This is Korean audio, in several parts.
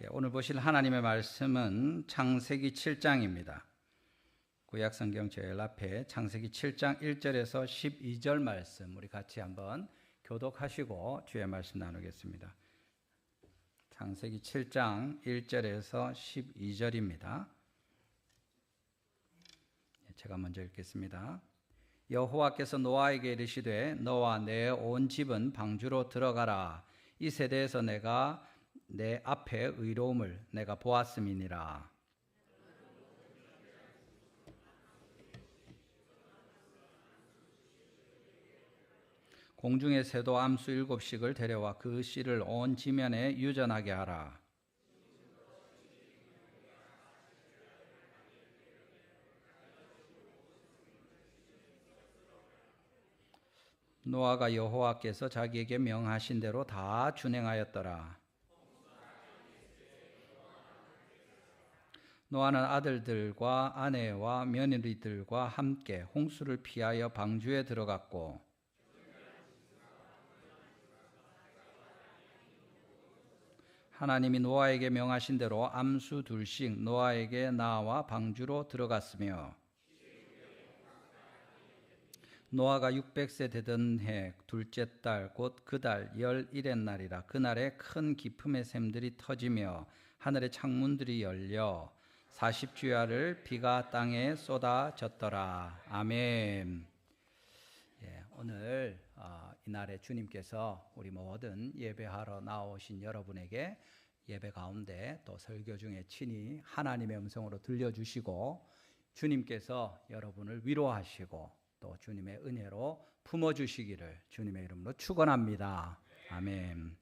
오늘 보실 하나님의 말씀은 창세기 7장입니다. 구약성경 제일 앞에 창세기 7장 1절에서 12절 말씀 우리 같이 한번 교독하시고 주의 말씀 나누겠습니다. 창세기 7장 1절에서 12절입니다. 제가 먼저 읽겠습니다. 여호와께서 노아에게 이르시되 너와 내 온 집은 방주로 들어가라. 이 세대에서 내가 내 앞에 의로움을 내가 보았음이니라. 공중의 새도 암수 7씩을 데려와 그 씨를 온 지면에 유전하게 하라. 노아가 여호와께서 자기에게 명하신 대로 다 준행하였더라. 노아는 아들들과 아내와 며느리들과 함께 홍수를 피하여 방주에 들어갔고 하나님이 노아에게 명하신 대로 암수 2씩 노아에게 나와 방주로 들어갔으며 노아가 600세 되던 해 둘째 달 곧 그 달 11의 날이라. 그날에 큰 기품의 샘들이 터지며 하늘의 창문들이 열려 40주야를 비가 땅에 쏟아졌더라. 아멘. 오늘 이날에 주님께서 우리 모든 예배하러 나오신 여러분에게 예배 가운데 또 설교 중에 친히 하나님의 음성으로 들려주시고 주님께서 여러분을 위로하시고 또 주님의 은혜로 품어주시기를 주님의 이름으로 축원합니다. 아멘.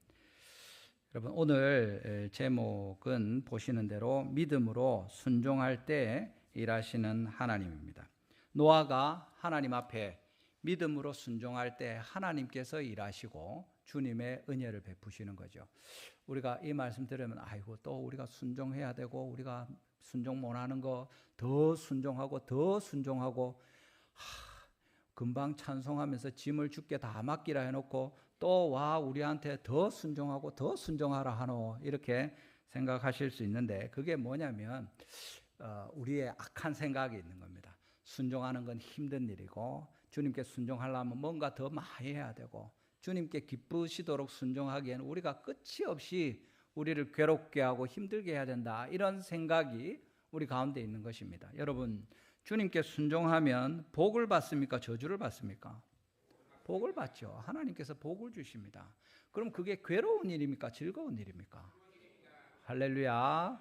여러분 오늘 제목은 보시는 대로 믿음으로 순종할 때 일하시는 하나님입니다. 노아가 하나님 앞에 믿음으로 순종할 때 하나님께서 일하시고 주님의 은혜를 베푸시는 거죠. 우리가 이 말씀 들으면 아이고 또 우리가 순종해야 되고 우리가 순종 못하는 거 더 순종하고 더 순종하고 금방 찬송하면서 짐을 주께 다 맡기라 해놓고 또 와 우리한테 더 순종하고 더 순종하라 하노 이렇게 생각하실 수 있는데 그게 뭐냐면 우리의 악한 생각이 있는 겁니다. 순종하는 건 힘든 일이고 주님께 순종하려면 뭔가 더 많이 해야 되고 주님께 기쁘시도록 순종하기에는 우리가 끝이 없이 우리를 괴롭게 하고 힘들게 해야 된다 이런 생각이 우리 가운데 있는 것입니다. 여러분 주님께 순종하면 복을 받습니까? 저주를 받습니까? 복을 받죠. 하나님께서 복을 주십니다. 그럼 그게 괴로운 일입니까? 즐거운 일입니까? 할렐루야.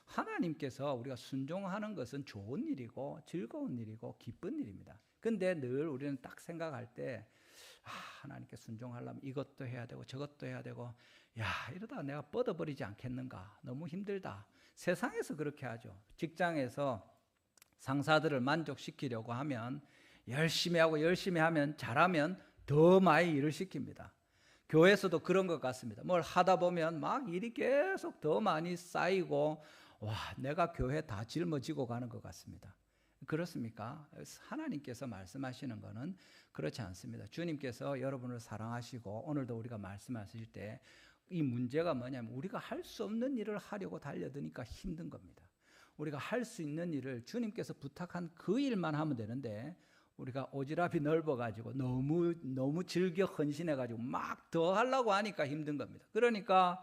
하나님께서 우리가 순종하는 것은 좋은 일이고 즐거운 일이고 기쁜 일입니다. 근데 늘 우리는 딱 생각할 때 하나님께 순종하려면 이것도 해야 되고 저것도 해야 되고 이러다 내가 뻗어버리지 않겠는가? 너무 힘들다. 세상에서 그렇게 하죠. 직장에서 상사들을 만족시키려고 하면 열심히 하고 열심히 하면 잘하면 더 많이 일을 시킵니다. 교회에서도 그런 것 같습니다. 뭘 하다 보면 막 일이 계속 더 많이 쌓이고 내가 교회 다 짊어지고 가는 것 같습니다. 그렇습니까? 하나님께서 말씀하시는 것은 그렇지 않습니다. 주님께서 여러분을 사랑하시고 오늘도 우리가 말씀하실 때 이 문제가 뭐냐면 우리가 할 수 없는 일을 하려고 달려드니까 힘든 겁니다. 우리가 할 수 있는 일을 주님께서 부탁한 그 일만 하면 되는데 우리가 오지랖이 넓어가지고 너무 즐겨 헌신해가지고 막 더 하려고 하니까 힘든 겁니다. 그러니까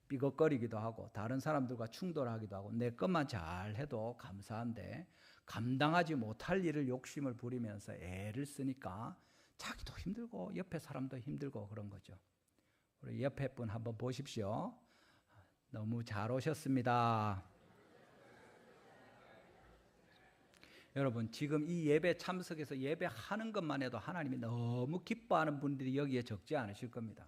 삐걱거리기도 하고 다른 사람들과 충돌하기도 하고 내 것만 잘해도 감사한데 감당하지 못할 일을 욕심을 부리면서 애를 쓰니까 자기도 힘들고 옆에 사람도 힘들고 그런 거죠. 우리 옆에 분 한번 보십시오. 너무 잘 오셨습니다. 여러분 지금 이 예배 참석해서 예배하는 것만 해도 하나님이 너무 기뻐하는 분들이 여기에 적지 않으실 겁니다.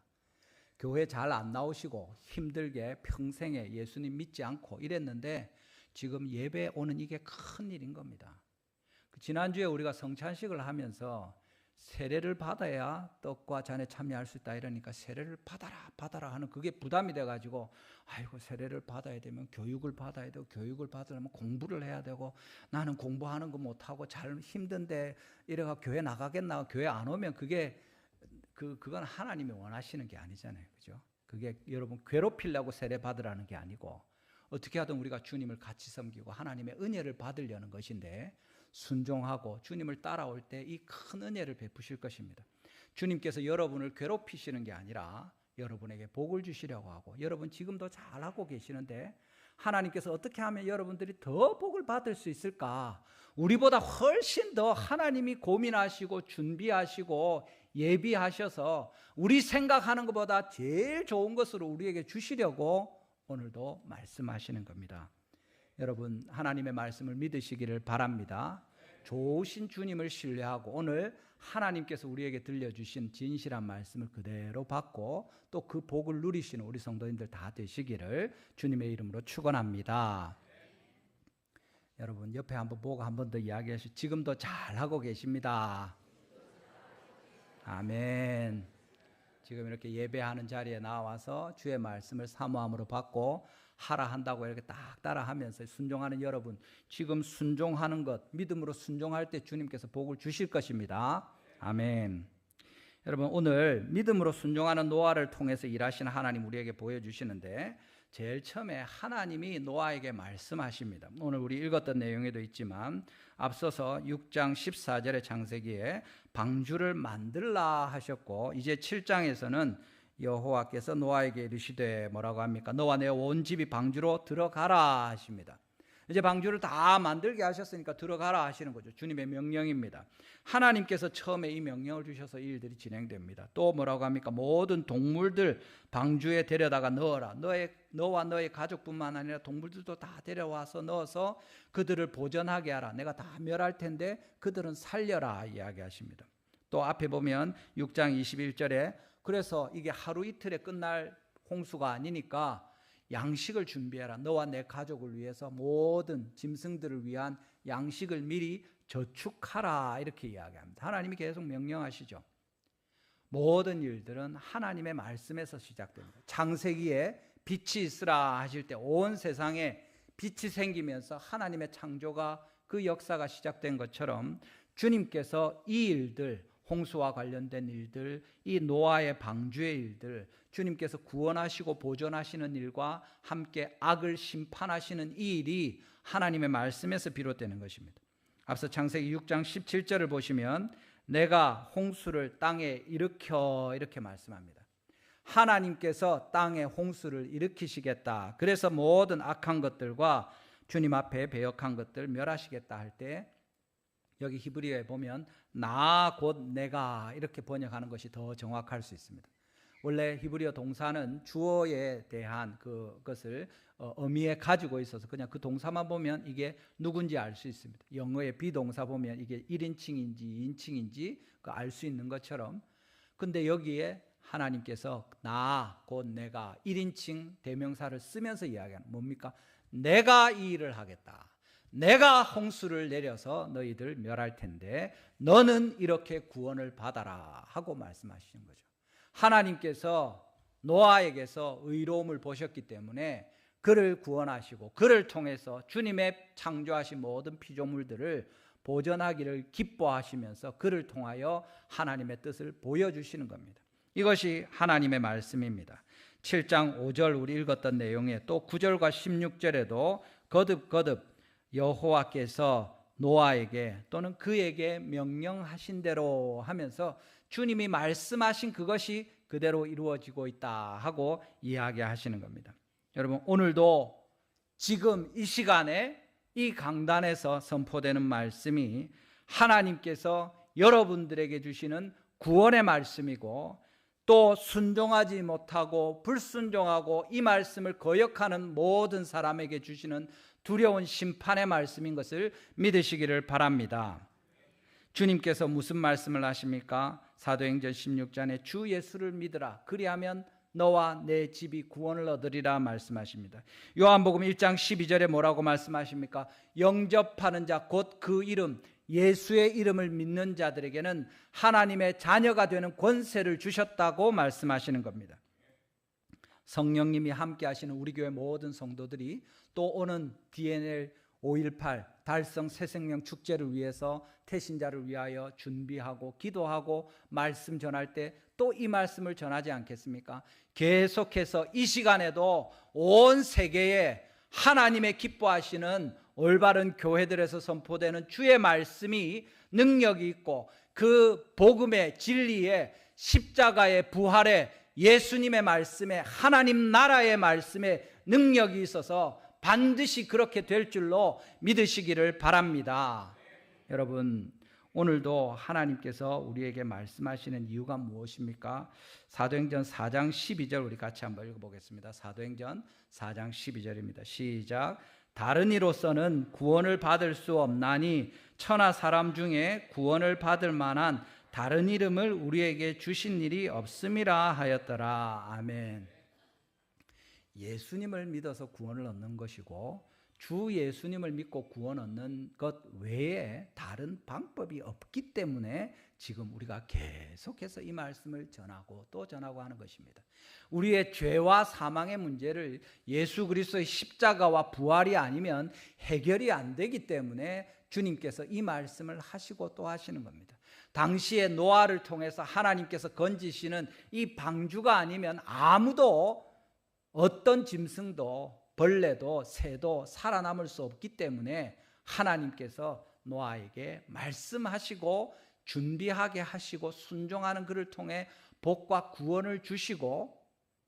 교회 잘 안 나오시고 힘들게 평생에 예수님 믿지 않고 이랬는데 지금 예배 오는 이게 큰 일인 겁니다. 지난주에 우리가 성찬식을 하면서 세례를 받아야 떡과 잔에 참여할 수 있다 이러니까 세례를 받아라 하는 그게 부담이 돼가지고 아이고 세례를 받아야 되면 교육을 받아야 되고 교육을 받으려면 공부를 해야 되고 나는 공부하는 거 못하고 잘 힘든데 이래가 교회 나가겠나 교회 안 오면 그건 하나님이 원하시는 게 아니잖아요. 그죠? 그게 여러분 괴롭히려고 세례 받으라는 게 아니고 어떻게 하든 우리가 주님을 같이 섬기고 하나님의 은혜를 받으려는 것인데 순종하고 주님을 따라올 때 이 큰 은혜를 베푸실 것입니다. 주님께서 여러분을 괴롭히시는 게 아니라 여러분에게 복을 주시려고 하고 여러분 지금도 잘하고 계시는데 하나님께서 어떻게 하면 여러분들이 더 복을 받을 수 있을까? 우리보다 훨씬 더 하나님이 고민하시고 준비하시고 예비하셔서 우리 생각하는 것보다 제일 좋은 것으로 우리에게 주시려고 오늘도 말씀하시는 겁니다. 여러분 하나님의 말씀을 믿으시기를 바랍니다. 좋으신 주님을 신뢰하고 오늘 하나님께서 우리에게 들려주신 진실한 말씀을 그대로 받고 또 그 복을 누리시는 우리 성도님들 다 되시기를 주님의 이름으로 축원합니다. 여러분 옆에 한번 보고 한 번 더 이야기하시죠. 지금도 잘하고 계십니다. 아멘. 지금 이렇게 예배하는 자리에 나와서 주의 말씀을 사모함으로 받고 하라 한다고 이렇게 딱 따라하면서 순종하는 여러분, 지금 순종하는 것, 믿음으로 순종할 때 주님께서 복을 주실 것입니다. 아멘. 여러분 오늘 믿음으로 순종하는 노아를 통해서 일하시는 하나님 우리에게 보여주시는데 제일 처음에 하나님이 노아에게 말씀하십니다. 오늘 우리 읽었던 내용에도 있지만 앞서서 6장 14절의 창세기에 방주를 만들라 하셨고 이제 7장에서는 여호와께서 노아에게 이르시되 뭐라고 합니까? 너와 내 온 집이 방주로 들어가라 하십니다. 이제 방주를 다 만들게 하셨으니까 들어가라 하시는 거죠. 주님의 명령입니다. 하나님께서 처음에 이 명령을 주셔서 이 일들이 진행됩니다. 또 뭐라고 합니까? 모든 동물들 방주에 데려다가 넣어라. 너와 너의 가족뿐만 아니라 동물들도 다 데려와서 넣어서 그들을 보전하게 하라. 내가 다 멸할 텐데 그들은 살려라 이야기하십니다. 또 앞에 보면 6장 21절에 그래서 이게 하루 이틀에 끝날 홍수가 아니니까 양식을 준비해라. 너와 내 가족을 위해서 모든 짐승들을 위한 양식을 미리 저축하라 이렇게 이야기합니다. 하나님이 계속 명령하시죠. 모든 일들은 하나님의 말씀에서 시작됩니다. 창세기에 빛이 있으라 하실 때 온 세상에 빛이 생기면서 하나님의 창조가 그 역사가 시작된 것처럼 주님께서 이 일들 홍수와 관련된 일들, 이 노아의 방주의 일들, 주님께서 구원하시고 보존하시는 일과 함께 악을 심판하시는 이 일이 하나님의 말씀에서 비롯되는 것입니다. 앞서 창세기 6장 17절을 보시면 내가 홍수를 땅에 일으켜 이렇게 말씀합니다. 하나님께서 땅에 홍수를 일으키시겠다. 그래서 모든 악한 것들과 주님 앞에 배역한 것들 멸하시겠다 할 때 여기 히브리어에 보면 나 곧 내가 이렇게 번역하는 것이 더 정확할 수 있습니다. 원래 히브리어 동사는 주어에 대한 그것을 의미에 가지고 있어서 그냥 그 동사만 보면 이게 누군지 알 수 있습니다. 영어의 비동사 보면 이게 1인칭인지 2인칭인지 알 수 있는 것처럼 근데 여기에 하나님께서 나 곧 내가 1인칭 대명사를 쓰면서 이야기하는 뭡니까? 내가 이 일을 하겠다. 내가 홍수를 내려서 너희들 멸할 텐데 너는 이렇게 구원을 받아라 하고 말씀하시는 거죠. 하나님께서 노아에게서 의로움을 보셨기 때문에 그를 구원하시고 그를 통해서 주님의 창조하신 모든 피조물들을 보존하기를 기뻐하시면서 그를 통하여 하나님의 뜻을 보여주시는 겁니다. 이것이 하나님의 말씀입니다. 7장 5절 우리 읽었던 내용에 또 9절과 16절에도 거듭거듭 여호와께서 노아에게 또는 그에게 명령하신 대로 하면서 주님이 말씀하신 그것이 그대로 이루어지고 있다 하고 이야기하시는 겁니다. 여러분 오늘도 지금 이 시간에 이 강단에서 선포되는 말씀이 하나님께서 여러분들에게 주시는 구원의 말씀이고 또 순종하지 못하고 불순종하고 이 말씀을 거역하는 모든 사람에게 주시는 두려운 심판의 말씀인 것을 믿으시기를 바랍니다. 주님께서 무슨 말씀을 하십니까? 사도행전 16장에 주 예수를 믿으라 그리하면 너와 내 집이 구원을 얻으리라 말씀하십니다. 요한복음 1장 12절에 뭐라고 말씀하십니까? 영접하는 자 곧 그 이름 예수의 이름을 믿는 자들에게는 하나님의 자녀가 되는 권세를 주셨다고 말씀하시는 겁니다. 성령님이 함께 하시는 우리 교회 모든 성도들이 또 오는 DNL 5.18 달성 새생명 축제를 위해서 태신자를 위하여 준비하고 기도하고 말씀 전할 때 또 이 말씀을 전하지 않겠습니까? 계속해서 이 시간에도 온 세계에 하나님의 기뻐하시는 올바른 교회들에서 선포되는 주의 말씀이 능력이 있고 그 복음의 진리에 십자가의 부활에 예수님의 말씀에 하나님 나라의 말씀에 능력이 있어서 반드시 그렇게 될 줄로 믿으시기를 바랍니다. 여러분, 오늘도 하나님께서 우리에게 말씀하시는 이유가 무엇입니까? 사도행전 4장 12절 우리 같이 한번 읽어보겠습니다. 사도행전 4장 12절입니다. 시작. 다른 이로서는 구원을 받을 수 없나니 천하 사람 중에 구원을 받을 만한 다른 이름을 우리에게 주신 일이 없음이라 하였더라. 아멘. 예수님을 믿어서 구원을 얻는 것이고 주 예수님을 믿고 구원 얻는 것 외에 다른 방법이 없기 때문에 지금 우리가 계속해서 이 말씀을 전하고 또 전하고 하는 것입니다. 우리의 죄와 사망의 문제를 예수 그리스도의 십자가와 부활이 아니면 해결이 안 되기 때문에 주님께서 이 말씀을 하시고 또 하시는 겁니다. 당시에 노아를 통해서 하나님께서 건지시는 이 방주가 아니면 아무도 어떤 짐승도 벌레도 새도 살아남을 수 없기 때문에 하나님께서 노아에게 말씀하시고 준비하게 하시고 순종하는 그를 통해 복과 구원을 주시고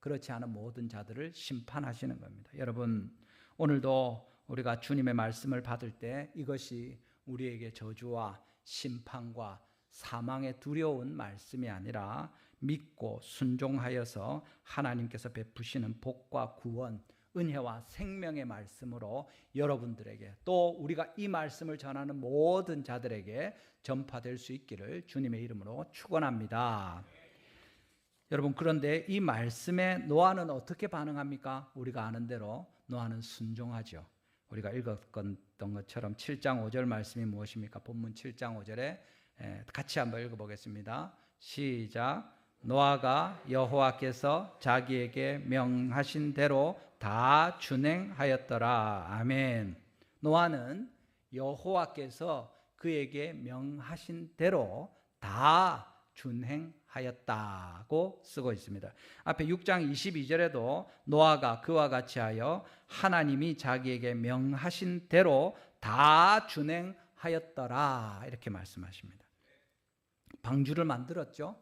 그렇지 않은 모든 자들을 심판하시는 겁니다. 여러분, 오늘도 우리가 주님의 말씀을 받을 때 이것이 우리에게 저주와 심판과 사망의 두려운 말씀이 아니라 믿고 순종하여서 하나님께서 베푸시는 복과 구원, 은혜와 생명의 말씀으로 여러분들에게 또 우리가 이 말씀을 전하는 모든 자들에게 전파될 수 있기를 주님의 이름으로 축원합니다. 여러분, 그런데 이 말씀에 노아는 어떻게 반응합니까? 우리가 아는 대로 노아는 순종하죠. 우리가 읽었던 것처럼 7장 5절 말씀이 무엇입니까? 본문 7장 5절에 같이 한번 읽어보겠습니다. 시작. 노아가 여호와께서 자기에게 명하신 대로 다 준행하였더라. 아멘. 노아는 여호와께서 그에게 명하신 대로 다 준행하였다고 쓰고 있습니다. 앞에 6장 22절에도 노아가 그와 같이 하여 하나님이 자기에게 명하신 대로 다 준행하였더라 이렇게 말씀하십니다. 방주를 만들었죠.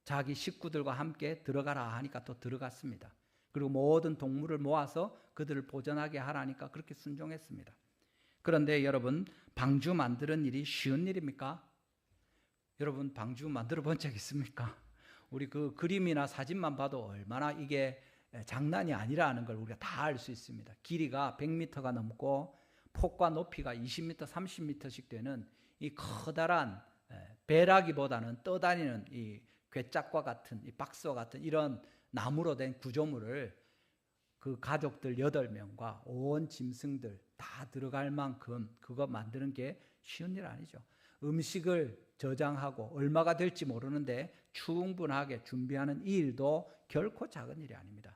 자기 식구들과 함께 들어가라 하니까 또 들어갔습니다. 그리고 모든 동물을 모아서 그들을 보전하게 하라니까 그렇게 순종했습니다. 그런데 여러분, 방주 만드는 일이 쉬운 일입니까? 여러분, 방주 만들어 본 적 있습니까? 우리 그 그림이나 사진만 봐도 얼마나 이게 장난이 아니라는 걸 우리가 다 알 수 있습니다. 길이가 100m가 넘고 폭과 높이가 20m, 30m씩 되는 이 커다란 배라기보다는 떠다니는 이 괴짝과 같은 이 박스와 같은 이런 나무로 된 구조물을 그 가족들 8명과 온 짐승들 다 들어갈 만큼 그거 만드는 게 쉬운 일 아니죠. 음식을 저장하고 얼마가 될지 모르는데 충분하게 준비하는 이 일도 결코 작은 일이 아닙니다.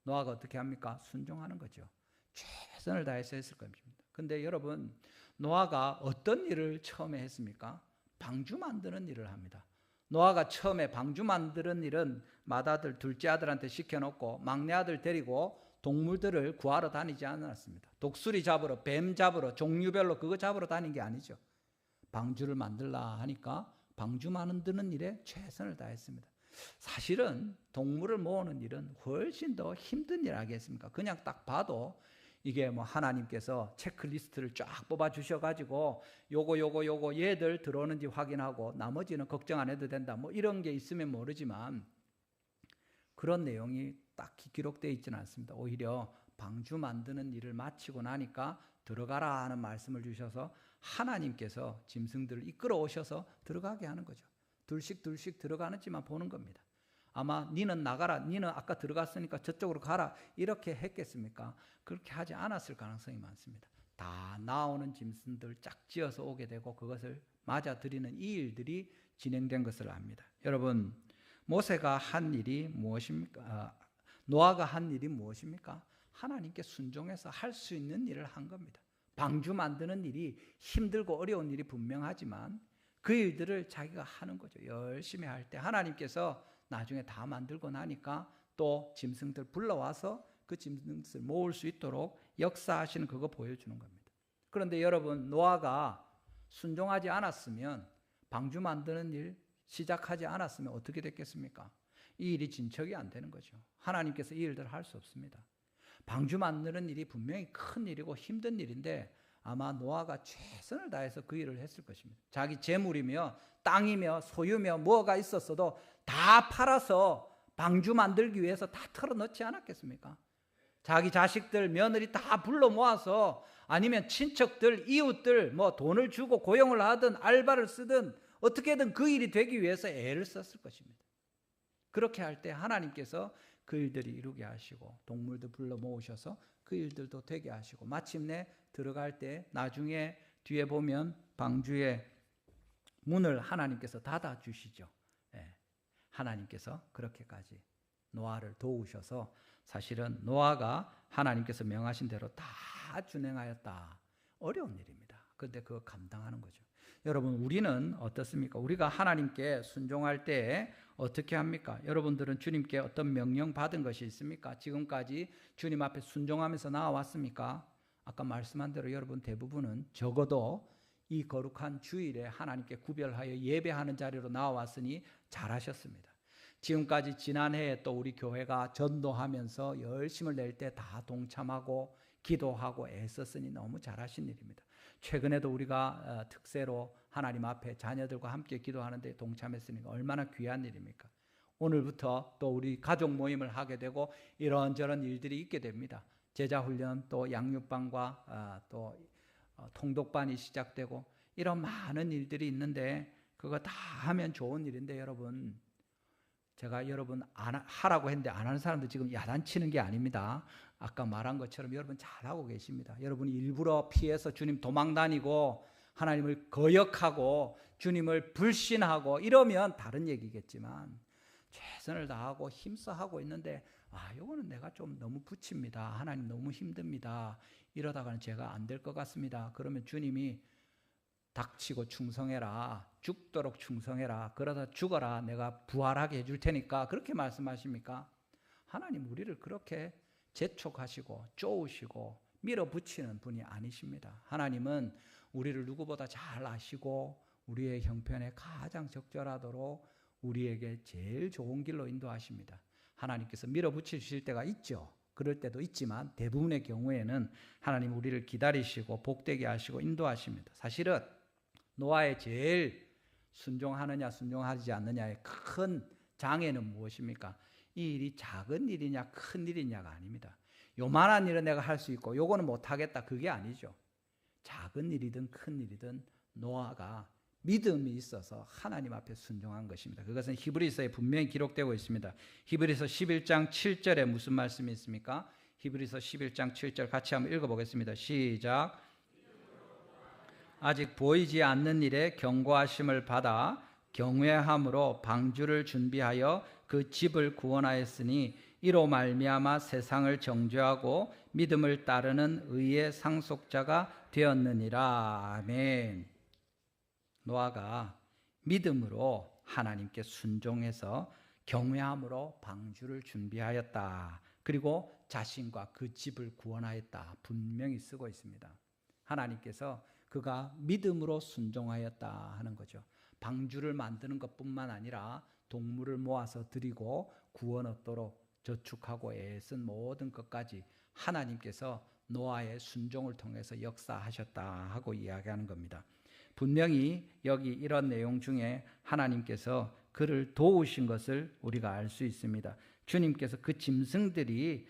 노아가 어떻게 합니까? 순종하는 거죠. 최선을 다해서 했을 겁니다. 근데 여러분, 노아가 어떤 일을 처음에 했습니까? 방주 만드는 일을 합니다. 노아가 처음에 방주 만드는 일은 맏아들, 둘째 아들한테 시켜놓고 막내 아들 데리고 동물들을 구하러 다니지 않았습니다. 독수리 잡으러, 뱀 잡으러, 종류별로 그거 잡으러 다닌 게 아니죠. 방주를 만들라 하니까 방주 만드는 일에 최선을 다했습니다. 사실은 동물을 모으는 일은 훨씬 더 힘든 일 아니겠습니까? 그냥 딱 봐도 이게 뭐 하나님께서 체크리스트를 쫙 뽑아 주셔가지고 요거 얘들 들어오는지 확인하고 나머지는 걱정 안 해도 된다 뭐 이런 게 있으면 모르지만 그런 내용이 딱히 기록되어 있지는 않습니다. 오히려 방주 만드는 일을 마치고 나니까 들어가라 하는 말씀을 주셔서 하나님께서 짐승들을 이끌어 오셔서 들어가게 하는 거죠. 둘씩 들어가는지만 보는 겁니다. 아마 니는 나가라, 니는 아까 들어갔으니까 저쪽으로 가라 이렇게 했겠습니까? 그렇게 하지 않았을 가능성이 많습니다. 다 나오는 짐승들 짝지어서 오게 되고 그것을 맞아들이는 이 일들이 진행된 것을 압니다. 여러분, 모세가 한 일이 무엇입니까? 노아가 한 일이 무엇입니까? 하나님께 순종해서 할 수 있는 일을 한 겁니다. 방주 만드는 일이 힘들고 어려운 일이 분명하지만 그 일들을 자기가 하는 거죠. 열심히 할 때 하나님께서 나중에 다 만들고 나니까 또 짐승들 불러와서 그 짐승들 모을 수 있도록 역사하시는 그거 보여주는 겁니다. 그런데 여러분, 노아가 순종하지 않았으면, 방주 만드는 일 시작하지 않았으면 어떻게 됐겠습니까? 이 일이 진척이 안 되는 거죠. 하나님께서 이 일들을 할 수 없습니다. 방주 만드는 일이 분명히 큰 일이고 힘든 일인데 아마 노아가 최선을 다해서 그 일을 했을 것입니다. 자기 재물이며 땅이며 소유며 뭐가 있었어도 다 팔아서 방주 만들기 위해서 다 털어넣지 않았겠습니까? 자기 자식들, 며느리 다 불러 모아서, 아니면 친척들, 이웃들 뭐 돈을 주고 고용을 하든 알바를 쓰든 어떻게든 그 일이 되기 위해서 애를 썼을 것입니다. 그렇게 할 때 하나님께서 그 일들이 이루게 하시고 동물도 불러 모으셔서 그 일들도 되게 하시고 마침내 들어갈 때 나중에 뒤에 보면 방주의 문을 하나님께서 닫아 주시죠. 하나님께서 그렇게까지 노아를 도우셔서 사실은 노아가 하나님께서 명하신 대로 다 준행하였다. 어려운 일입니다. 그런데 그거 감당하는 거죠. 여러분, 우리는 어떻습니까? 우리가 하나님께 순종할 때 어떻게 합니까? 여러분들은 주님께 어떤 명령 받은 것이 있습니까? 지금까지 주님 앞에 순종하면서 나아왔습니까? 아까 말씀한 대로 여러분 대부분은 적어도 이 거룩한 주일에 하나님께 구별하여 예배하는 자리로 나와왔으니 잘하셨습니다. 지금까지 지난해에 또 우리 교회가 전도하면서 열심을 낼 때 다 동참하고 기도하고 애썼으니 너무 잘하신 일입니다. 최근에도 우리가 특세로 하나님 앞에 자녀들과 함께 기도하는데 동참했으니까 얼마나 귀한 일입니까? 오늘부터 또 우리 가족 모임을 하게 되고 이런저런 일들이 있게 됩니다. 제자훈련, 또 양육반과 또 통독반이 시작되고 이런 많은 일들이 있는데 그거 다 하면 좋은 일인데 여러분, 제가 여러분 하라고 했는데 안 하는 사람들 지금 야단치는 게 아닙니다. 아까 말한 것처럼 여러분 잘하고 계십니다. 여러분이 일부러 피해서 주님 도망 다니고 하나님을 거역하고 주님을 불신하고 이러면 다른 얘기겠지만 최선을 다하고 힘써 하고 있는데 요거는 내가 좀 너무 붙입니다. 하나님 너무 힘듭니다. 이러다가는 제가 안 될 것 같습니다. 그러면 주님이 닥치고 충성해라, 죽도록 충성해라, 그러다 죽어라, 내가 부활하게 해줄 테니까 그렇게 말씀하십니까? 하나님 우리를 그렇게 재촉하시고 쪼우시고 밀어붙이는 분이 아니십니다. 하나님은 우리를 누구보다 잘 아시고 우리의 형편에 가장 적절하도록 우리에게 제일 좋은 길로 인도하십니다. 하나님께서 밀어붙이실 때가 있죠. 그럴 때도 있지만 대부분의 경우에는 하나님 우리를 기다리시고 복되게 하시고 인도하십니다. 사실은 노아의 제일 순종하느냐 순종하지 않느냐의 큰 장애는 무엇입니까? 이 일이 작은 일이냐 큰 일이냐가 아닙니다. 요만한 일은 내가 할 수 있고 요거는 못하겠다, 그게 아니죠. 작은 일이든 큰 일이든 노아가 믿음이 있어서 하나님 앞에 순종한 것입니다. 그것은 히브리서에 분명히 기록되고 있습니다. 히브리서 11장 7절에 무슨 말씀이 있습니까? 히브리서 11장 7절 같이 한번 읽어보겠습니다. 시작. 아직 보이지 않는 일에 경고하심을 받아 경외함으로 방주를 준비하여 그 집을 구원하였으니 이로 말미암아 세상을 정죄하고 믿음을 따르는 의의 상속자가 되었느니라. 아멘. 노아가 믿음으로 하나님께 순종해서 경외함으로 방주를 준비하였다. 그리고 자신과 그 집을 구원하였다. 분명히 쓰고 있습니다. 하나님께서 그가 믿음으로 순종하였다 하는 거죠. 방주를 만드는 것뿐만 아니라 동물을 모아서 드리고 구원 얻도록 저축하고 애쓴 모든 것까지 하나님께서 노아의 순종을 통해서 역사하셨다 하고 이야기하는 겁니다. 분명히 여기 이런 내용 중에 하나님께서 그를 도우신 것을 우리가 알 수 있습니다. 주님께서 그 짐승들이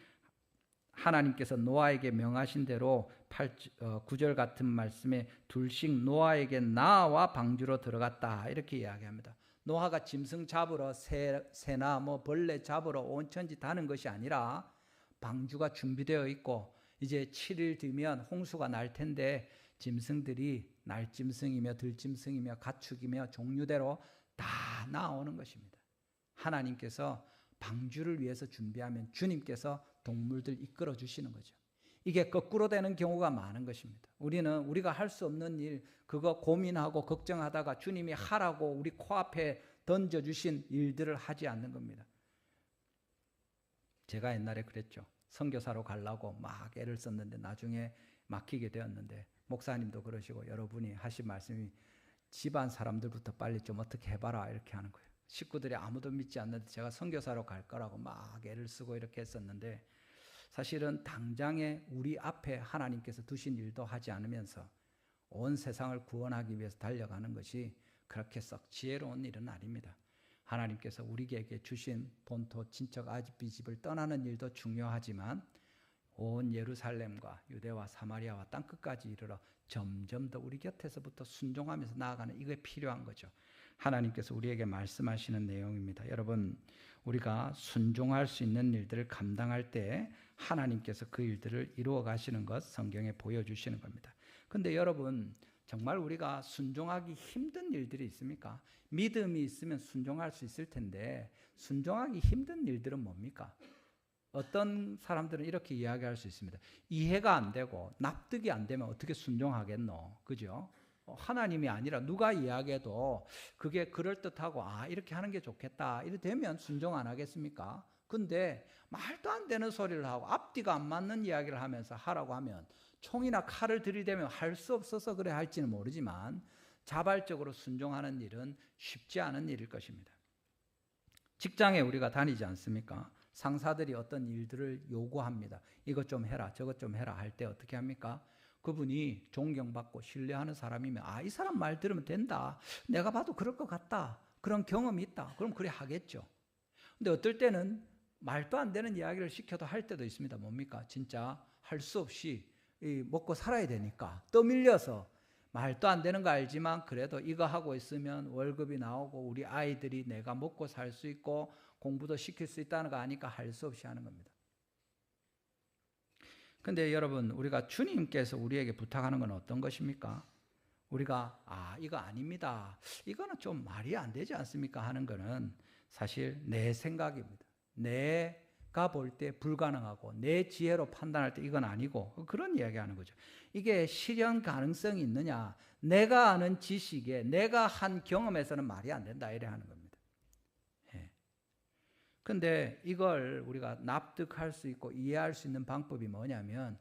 하나님께서 노아에게 명하신 대로 9절 같은 말씀에 둘씩 노아에게 나와 방주로 들어갔다 이렇게 이야기합니다. 노아가 짐승 잡으러 새나 벌레 잡으러 온 천지 다는 것이 아니라 방주가 준비되어 있고 이제 7일 뒤면 홍수가 날 텐데 짐승들이 날짐승이며 들짐승이며 가축이며 종류대로 다 나오는 것입니다. 하나님께서 방주를 위해서 준비하면 주님께서 동물들 이끌어 주시는 거죠. 이게 거꾸로 되는 경우가 많은 것입니다. 우리는 우리가 할 수 없는 일, 그거 고민하고 걱정하다가 주님이 하라고 우리 코앞에 던져주신 일들을 하지 않는 겁니다. 제가 옛날에 그랬죠. 선교사로 가려고 막 애를 썼는데 나중에 막히게 되었는데, 목사님도 그러시고 여러분이 하신 말씀이 집안 사람들부터 빨리 좀 어떻게 해봐라 이렇게 하는 거예요. 식구들이 아무도 믿지 않는데 제가 선교사로 갈 거라고 막 애를 쓰고 이렇게 했었는데, 사실은 당장에 우리 앞에 하나님께서 두신 일도 하지 않으면서 온 세상을 구원하기 위해서 달려가는 것이 그렇게 썩 지혜로운 일은 아닙니다. 하나님께서 우리에게 주신 본토 친척 아비 집을 떠나는 일도 중요하지만 온 예루살렘과 유대와 사마리아와 땅끝까지 이르러 점점 더 우리 곁에서부터 순종하면서 나아가는, 이게 필요한 거죠. 하나님께서 우리에게 말씀하시는 내용입니다. 여러분, 우리가 순종할 수 있는 일들을 감당할 때 하나님께서 그 일들을 이루어 가시는 것 성경에 보여주시는 겁니다. 근데 여러분, 정말 우리가 순종하기 힘든 일들이 있습니까? 믿음이 있으면 순종할 수 있을 텐데 순종하기 힘든 일들은 뭡니까? 어떤 사람들은 이렇게 이야기할 수 있습니다. 이해가 안 되고 납득이 안 되면 어떻게 순종하겠노? 그죠? 하나님이 아니라 누가 이야기해도 그게 그럴듯하고 이렇게 하는 게 좋겠다 이래 되면 순종 안 하겠습니까? 근데 말도 안 되는 소리를 하고 앞뒤가 안 맞는 이야기를 하면서 하라고 하면 총이나 칼을 들이대면 할 수 없어서 그래 할지는 모르지만 자발적으로 순종하는 일은 쉽지 않은 일일 것입니다. 직장에 우리가 다니지 않습니까? 상사들이 어떤 일들을 요구합니다. 이것 좀 해라, 저것 좀 해라 할 때 어떻게 합니까? 그분이 존경받고 신뢰하는 사람이면 이 사람 말 들으면 된다, 내가 봐도 그럴 것 같다, 그런 경험이 있다, 그럼 그래 하겠죠. 근데 어떨 때는 말도 안 되는 이야기를 시켜도 할 때도 있습니다. 뭡니까? 진짜 할 수 없이 먹고 살아야 되니까 떠밀려서 말도 안 되는 거 알지만 그래도 이거 하고 있으면 월급이 나오고 우리 아이들이 내가 먹고 살 수 있고 공부도 시킬 수 있다는 거 아니까 할 수 없이 하는 겁니다. 근데 여러분, 우리가 주님께서 우리에게 부탁하는 건 어떤 것입니까? 우리가 이거 아닙니다, 이거는 좀 말이 안 되지 않습니까 하는 거는 사실 내 생각입니다. 내가 볼 때 불가능하고 내 지혜로 판단할 때 이건 아니고 그런 이야기하는 거죠. 이게 실현 가능성이 있느냐, 내가 아는 지식에 내가 한 경험에서는 말이 안 된다 이래 하는 겁니다. 근데 이걸 우리가 납득할 수 있고 이해할 수 있는 방법이 뭐냐면,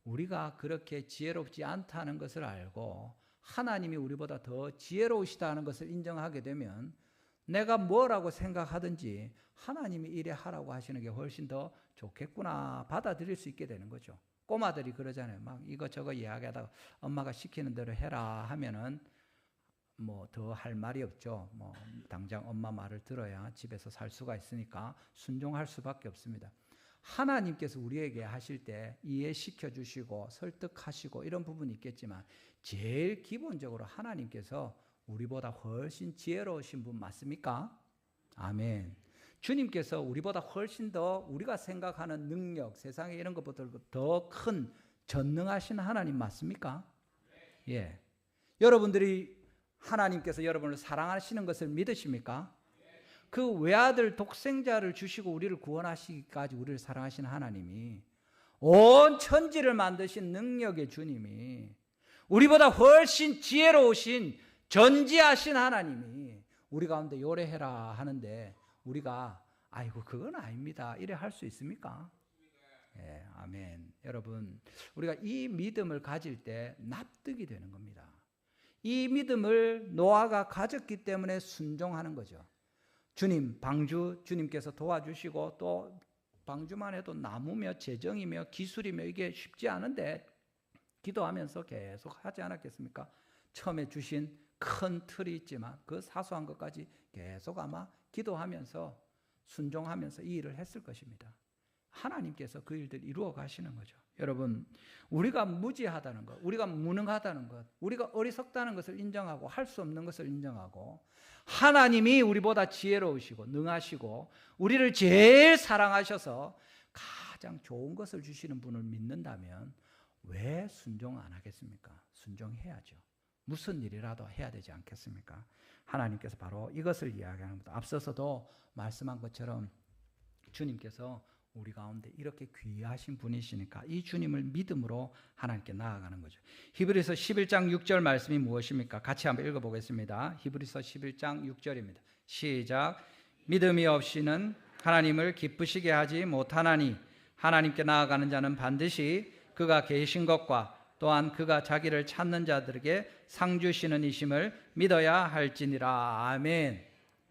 우리가 그렇게 지혜롭지 않다는 것을 알고 하나님이 우리보다 더 지혜로우시다는 것을 인정하게 되면 내가 뭐라고 생각하든지 하나님이 이래 하라고 하시는 게 훨씬 더 좋겠구나 받아들일 수 있게 되는 거죠. 꼬마들이 그러잖아요. 막 이거저거 이야기하다가 엄마가 시키는 대로 해라 하면은 뭐 더 할 말이 없죠. 뭐 당장 엄마 말을 들어야 집에서 살 수가 있으니까 순종할 수밖에 없습니다. 하나님께서 우리에게 하실 때 이해시켜 주시고 설득하시고 이런 부분이 있겠지만 제일 기본적으로 하나님께서 우리보다 훨씬 지혜로우신 분 맞습니까? 아멘. 주님께서 우리보다 훨씬 더 우리가 생각하는 능력, 세상에 이런 것보다 더 큰 전능하신 하나님 맞습니까? 예. 여러분들이 하나님께서 여러분을 사랑하시는 것을 믿으십니까? 그 외아들 독생자를 주시고 우리를 구원하시기까지 우리를 사랑하시는 하나님이, 온 천지를 만드신 능력의 주님이, 우리보다 훨씬 지혜로우신 전지하신 하나님이 우리 가운데 요래해라 하는데 우리가 아이고 그건 아닙니다 이래 할 수 있습니까? 예, 아멘. 여러분, 우리가 이 믿음을 가질 때 납득이 되는 겁니다. 이 믿음을 노아가 가졌기 때문에 순종하는 거죠. 주님, 방주 주님께서 도와주시고 또 방주만 해도 나무며 재정이며 기술이며 이게 쉽지 않은데 기도하면서 계속 하지 않았겠습니까? 처음에 주신 큰 틀이 있지만 그 사소한 것까지 계속 아마 기도하면서 순종하면서 이 일을 했을 것입니다. 하나님께서 그 일들을 이루어 가시는 거죠. 여러분, 우리가 무지하다는 것, 우리가 무능하다는 것, 우리가 어리석다는 것을 인정하고 할 수 없는 것을 인정하고 하나님이 우리보다 지혜로우시고 능하시고 우리를 제일 사랑하셔서 가장 좋은 것을 주시는 분을 믿는다면 왜 순종 안 하겠습니까? 순종해야죠. 무슨 일이라도 해야 되지 않겠습니까? 하나님께서 바로 이것을 이야기하는 겁니다. 앞서서도 말씀한 것처럼 주님께서 우리 가운데 이렇게 귀하신 분이시니까 이 주님을 믿음으로 하나님께 나아가는 거죠. 히브리서 11장 6절 말씀이 무엇입니까? 같이 한번 읽어보겠습니다. 히브리서 11장 6절입니다. 시작. 믿음이 없이는 하나님을 기쁘시게 하지 못하나니 하나님께 나아가는 자는 반드시 그가 계신 것과 또한 그가 자기를 찾는 자들에게 상 주시는 이심을 믿어야 할지니라. 아멘.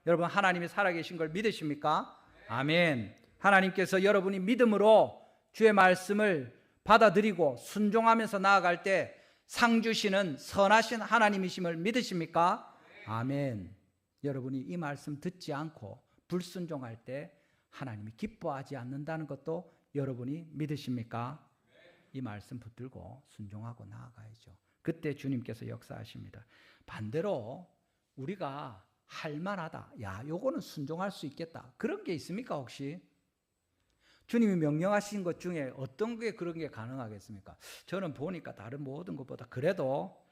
여러분, 하나님이 살아계신 걸 믿으십니까? 아멘. 하나님께서 여러분이 믿음으로 주의 말씀을 받아들이고 순종하면서 나아갈 때 상 주시는 선하신 하나님이심을 믿으십니까? 아멘. 여러분이 이 말씀 듣지 않고 불순종할 때 하나님이 기뻐하지 않는다는 것도 여러분이 믿으십니까? 이 말씀 붙들고 순종하고 나아가야죠. 그때 주님께서 역사하십니다. 반대로 우리가 할만하다, 야, 요거는 순종할 수 있겠다, 그런 게 있습니까? 혹시 주님이 명령하신 것 중에 어떤 게 그런 게 가능하겠습니까? 저는 보니까 다른 모든 것보다 그래도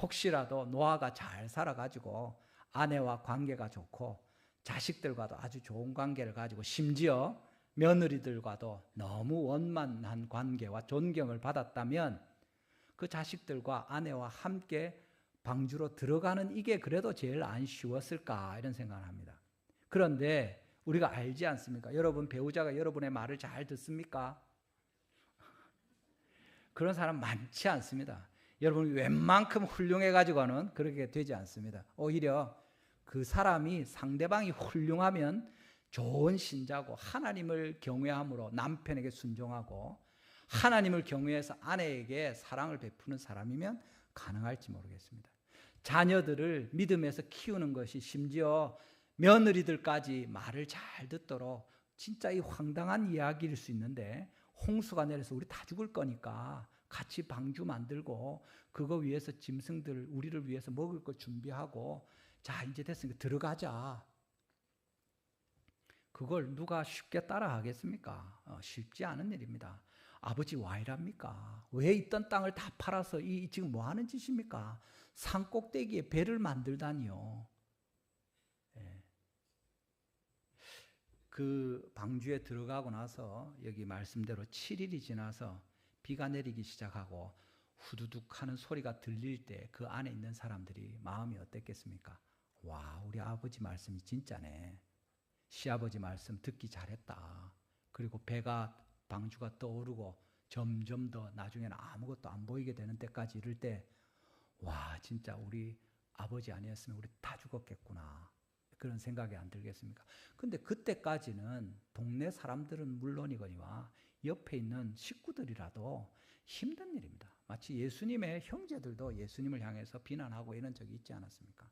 혹시라도 노아가 잘 살아가지고 아내와 관계가 좋고 자식들과도 아주 좋은 관계를 가지고 심지어 며느리들과도 너무 원만한 관계와 존경을 받았다면 그 자식들과 아내와 함께 방주로 들어가는 이게 그래도 제일 안 쉬웠을까, 이런 생각을 합니다. 그런데 우리가 알지 않습니까? 여러분 배우자가 여러분의 말을 잘 듣습니까? 그런 사람 많지 않습니다. 여러분 웬만큼 훌륭해가지고는 그렇게 되지 않습니다. 오히려 그 사람이, 상대방이 훌륭하면 좋은 신자고 하나님을 경외함으로 남편에게 순종하고 하나님을 경외해서 아내에게 사랑을 베푸는 사람이면 가능할지 모르겠습니다. 자녀들을 믿음에서 키우는 것이 심지어 며느리들까지 말을 잘 듣도록, 진짜 이 황당한 이야기일 수 있는데 홍수가 내려서 우리 다 죽을 거니까 같이 방주 만들고 그거 위해서 짐승들 우리를 위해서 먹을 거 준비하고 자 이제 됐으니까 들어가자. 그걸 누가 쉽게 따라 하겠습니까? 쉽지 않은 일입니다. 아버지 와 이랍니까? 왜 있던 땅을 다 팔아서 지금 뭐 하는 짓입니까? 산 꼭대기에 배를 만들다니요. 네. 그 방주에 들어가고 나서 여기 말씀대로 7일이 지나서 비가 내리기 시작하고 후두둑 하는 소리가 들릴 때 그 안에 있는 사람들이 마음이 어땠겠습니까? 와, 우리 아버지 말씀이 진짜네. 시아버지 말씀 듣기 잘했다. 그리고 배가, 방주가 떠오르고 점점 더 나중에는 아무것도 안 보이게 되는 때까지 이를 때 와, 진짜 우리 아버지 아니었으면 우리 다 죽었겠구나, 그런 생각이 안 들겠습니까? 근데 그때까지는 동네 사람들은 물론이거니와 옆에 있는 식구들이라도 힘든 일입니다. 마치 예수님의 형제들도 예수님을 향해서 비난하고 이런 적이 있지 않았습니까?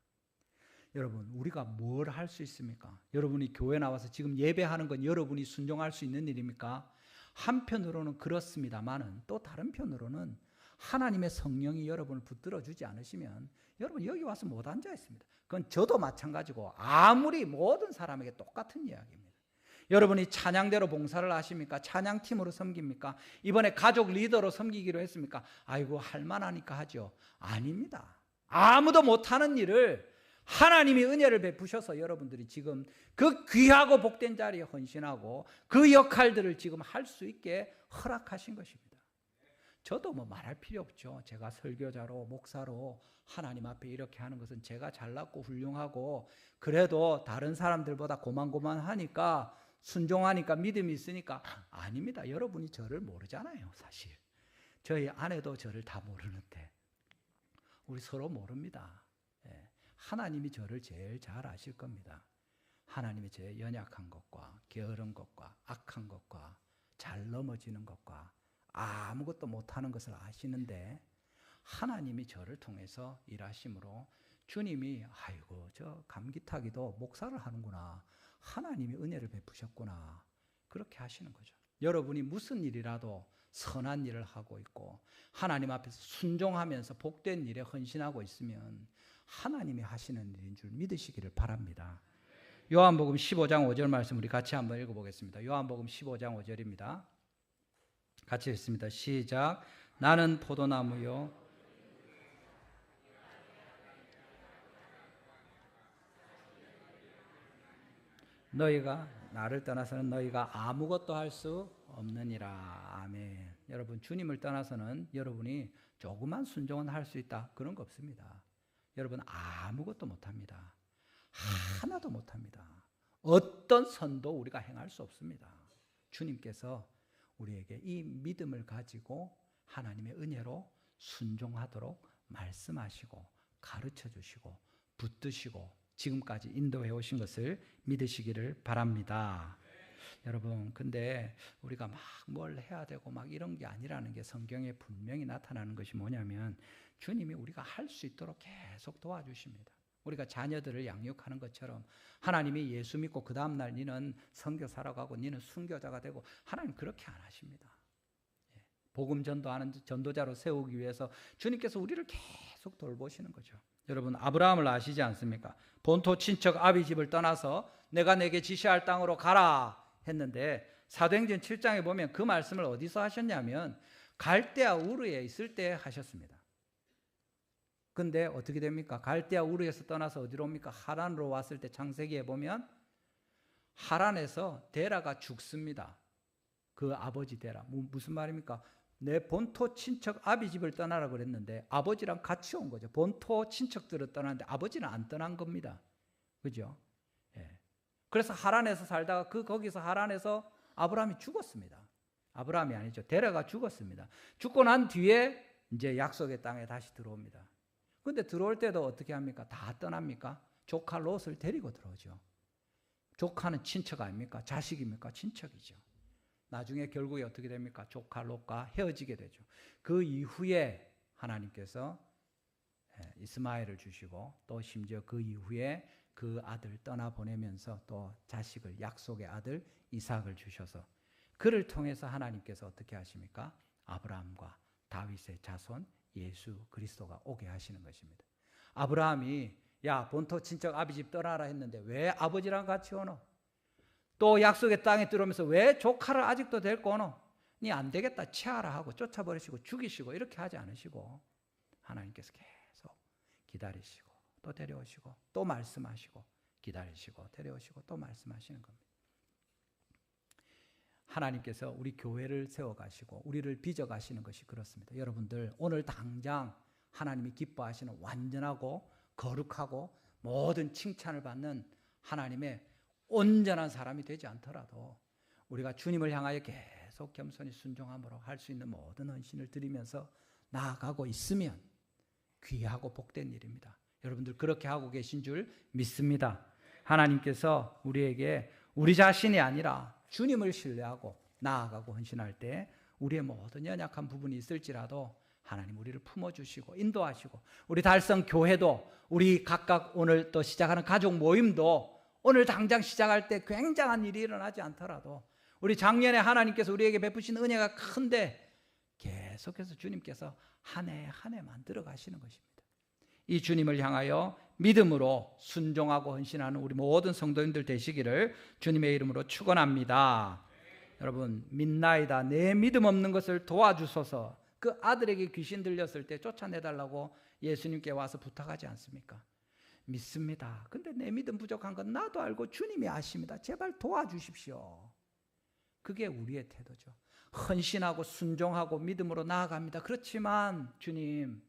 여러분, 우리가 뭘 할 수 있습니까? 여러분이 교회 나와서 지금 예배하는 건 여러분이 순종할 수 있는 일입니까? 한편으로는 그렇습니다만은 또 다른 편으로는 하나님의 성령이 여러분을 붙들어 주지 않으시면 여러분 여기 와서 못 앉아 있습니다. 그건 저도 마찬가지고 아무리 모든 사람에게 똑같은 이야기입니다. 여러분이 찬양대로 봉사를 하십니까? 찬양팀으로 섬깁니까? 이번에 가족 리더로 섬기기로 했습니까? 아이고 할만하니까 하죠. 아닙니다. 아무도 못하는 일을 하나님이 은혜를 베푸셔서 여러분들이 지금 그 귀하고 복된 자리에 헌신하고 그 역할들을 지금 할 수 있게 허락하신 것입니다. 저도 뭐 말할 필요 없죠. 제가 설교자로 목사로 하나님 앞에 이렇게 하는 것은 제가 잘났고 훌륭하고 그래도 다른 사람들보다 고만고만하니까 순종하니까 믿음이 있으니까 아닙니다. 여러분이 저를 모르잖아요. 사실 저희 아내도 저를 다 모르는데 우리 서로 모릅니다. 하나님이 저를 제일 잘 아실 겁니다. 하나님이 제 연약한 것과 게으른 것과 악한 것과 잘 넘어지는 것과 아무것도 못하는 것을 아시는데 하나님이 저를 통해서 일하심으로 주님이 아이고 저 감기 타기도 목사를 하는구나, 하나님이 은혜를 베푸셨구나, 그렇게 하시는 거죠. 여러분이 무슨 일이라도 선한 일을 하고 있고 하나님 앞에서 순종하면서 복된 일에 헌신하고 있으면 하나님이 하시는 일인 줄 믿으시기를 바랍니다. 요한복음 15장 5절 말씀 우리 같이 한번 읽어보겠습니다. 요한복음 15장 5절입니다. 같이 읽습니다. 시작. 나는 포도나무요 너희가 나를 떠나서는 너희가 아무것도 할 수 없느니라. 아멘. 여러분, 주님을 떠나서는 여러분이 조그만 순종은 할 수 있다, 그런 거 없습니다. 여러분, 아무것도 못합니다. 하나도 못합니다. 어떤 선도 우리가 행할 수 없습니다. 주님께서 우리에게 이 믿음을 가지고 하나님의 은혜로 순종하도록 말씀하시고 가르쳐 주시고 붙드시고 지금까지 인도해 오신 것을 믿으시기를 바랍니다. 여러분, 근데 우리가 막 뭘 해야 되고 막 이런 게 아니라는 게 성경에 분명히 나타나는 것이 뭐냐면, 주님이 우리가 할 수 있도록 계속 도와주십니다. 우리가 자녀들을 양육하는 것처럼 하나님이 예수 믿고 그 다음날 니는 선교사로 가고 니는 순교자가 되고, 하나님 그렇게 안 하십니다. 복음 전도하는 전도자로 세우기 위해서 주님께서 우리를 계속 돌보시는 거죠. 여러분, 아브라함을 아시지 않습니까? 본토 친척 아비 집을 떠나서 내가 내게 지시할 땅으로 가라 했는데, 사도행전 7장에 보면 그 말씀을 어디서 하셨냐면 갈대아 우르에 있을 때 하셨습니다. 근데 어떻게 됩니까? 갈대아 우르에서 떠나서 어디로 옵니까? 하란으로 왔을 때 창세기에 보면 하란에서 데라가 죽습니다. 그 아버지 데라. 무슨 말입니까? 내 본토 친척 아비 집을 떠나라 그랬는데 아버지랑 같이 온 거죠. 본토 친척들을 떠났는데 아버지는 안 떠난 겁니다. 그죠? 예. 그래서 하란에서 살다가 거기서 하란에서 아브라함이 죽었습니다. 아브라함이 아니죠. 데라가 죽었습니다. 죽고 난 뒤에 이제 약속의 땅에 다시 들어옵니다. 근데 들어올 때도 어떻게 합니까? 다 떠납니까? 조카 롯을 데리고 들어오죠. 조카는 친척 아닙니까? 자식입니까? 친척이죠. 나중에 결국에 어떻게 됩니까? 조카 롯과 헤어지게 되죠. 그 이후에 하나님께서 이스마엘을 주시고, 또 심지어 그 이후에 그 아들 떠나보내면서 또 자식을, 약속의 아들 이삭을 주셔서 그를 통해서 하나님께서 어떻게 하십니까? 아브라함과 다윗의 자손 예수 그리스도가 오게 하시는 것입니다. 아브라함이 야, 본토 친척 아비 집 떠나라 했는데 왜 아버지랑 같이 오노? 또 약속의 땅에 들어오면서 왜 조카를 아직도 데리고 오노? 니 안 되겠다 치하라 하고 쫓아버리시고 죽이시고 이렇게 하지 않으시고, 하나님께서 계속 기다리시고 또 데려오시고 또 말씀하시고 기다리시고 데려오시고 또 말씀하시는 겁니다. 하나님께서 우리 교회를 세워가시고 우리를 빚어가시는 것이 그렇습니다. 여러분들, 오늘 당장 하나님이 기뻐하시는 완전하고 거룩하고 모든 칭찬을 받는 하나님의 온전한 사람이 되지 않더라도 우리가 주님을 향하여 계속 겸손히 순종함으로 할 수 있는 모든 헌신을 드리면서 나아가고 있으면 귀하고 복된 일입니다. 여러분들 그렇게 하고 계신 줄 믿습니다. 하나님께서 우리에게 우리 자신이 아니라 주님을 신뢰하고 나아가고 헌신할 때 우리의 모든 연약한 부분이 있을지라도 하나님 우리를 품어주시고 인도하시고, 우리 달성 교회도, 우리 각각 오늘 또 시작하는 가족 모임도 오늘 당장 시작할 때 굉장한 일이 일어나지 않더라도 우리 작년에 하나님께서 우리에게 베푸신 은혜가 큰데 계속해서 주님께서 한 해 한 해 만들어 가시는 것입니다. 이 주님을 향하여 믿음으로 순종하고 헌신하는 우리 모든 성도님들 되시기를 주님의 이름으로 축원합니다. 여러분, 믿나이다 내 믿음 없는 것을 도와주소서. 그 아들에게 귀신 들렸을 때 쫓아내달라고 예수님께 와서 부탁하지 않습니까? 믿습니다. 근데 내 믿음 부족한 건 나도 알고 주님이 아십니다. 제발 도와주십시오. 그게 우리의 태도죠. 헌신하고 순종하고 믿음으로 나아갑니다. 그렇지만 주님,